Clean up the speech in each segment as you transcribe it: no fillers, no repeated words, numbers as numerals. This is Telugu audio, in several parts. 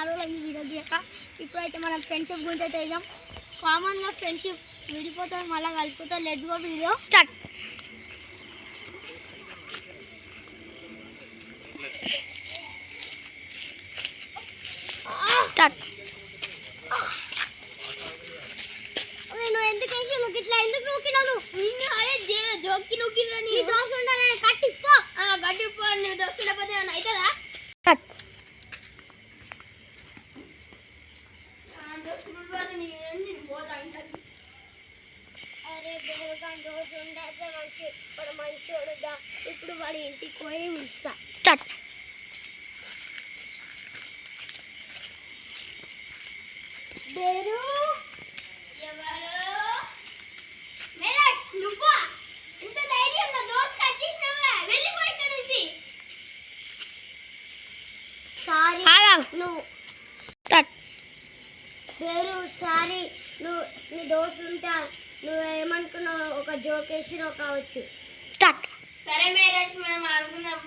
చాలా రోజులైంది వీడియో తీయక. ఇప్పుడైతే మనం ఫ్రెండ్షిప్ గురించి అయితే వేద్దాం. కామన్గా ఫ్రెండ్షిప్ విడిపోతుంది, మళ్ళీ కలిసిపోతుంది. Let's go video start. నువ్వు ఎందుకు వేసి నువ్వు ఇట్లా ఎందుకు నూకినావు? అరే జోక్కి నూకిన నీ దోశ ఉండాలి, కట్టిపో కట్టిపో. నీ దోశ లేకపోతే ఏమైనా అవుతుందా? అరే బేరుగా దోశ ఉండే మంచి వాడు మంచోడుగా. ఇప్పుడు వాడి ఇంటికి పోయి ఇస్తా. బేరు ఎవరు? నువ్వా? ఇంత ధైర్యంగా దోశ కట్టేసినావా? వెళ్ళిపో ఇక్కడ నుంచి. సారీ నువ్వు బేరు, సారీ నువ్వు నీ దోశ ఉంటా. నువ్వు ఏమనుకున్నావు? ఒక జోక్ వేసినావు కావచ్చు. సరే మేరేజ్ మనం ఆడుకుందాం.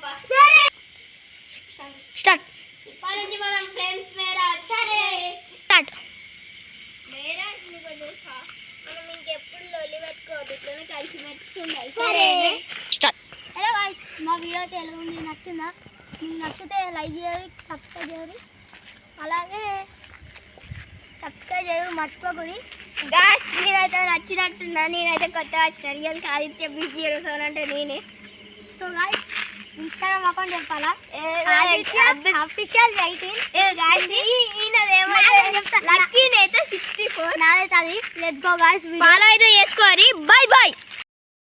స్టార్ట్. ఇప్పటి నుంచి మనం ఫ్రెండ్స్ మేరా. సరే స్టార్ట్. మేరేజ్ నీకు తెలుసా, మనం ఇంకెప్పుడు లొల్లి పెట్టుకోవద్దు, ఇట్లనే కలిసి పెట్టుకుందాం. సరే స్టార్ట్. హలో గాయ్స్, మా వీడియో అయితే ఎలా ఉంది? నచ్చిందా? మీకు నచ్చితే లైక్ చేయాలి, సబ్స్క్రైబ్ చేయాలి, అలాగే సబ్స్క్రైబ్ చేయడం మర్చిపోకూడదు. గాయ్స్ మీరైతే నచ్చినట్టున్నా. నేనైతే కొత్తగా వచ్చిన రియల్ ఆదిత్య బిజీ అంటే నేనే. సో గాయ్స్ ఇన్స్టాగ్రామ్ అకౌంట్ చెప్పాలా? అఫీషియల్ 18. లక్కీ అయితే 64. నాదైతే అది. లెట్స్ గో గాయ్స్, ఫాలో అయితే చేసుకోవాలి. By by.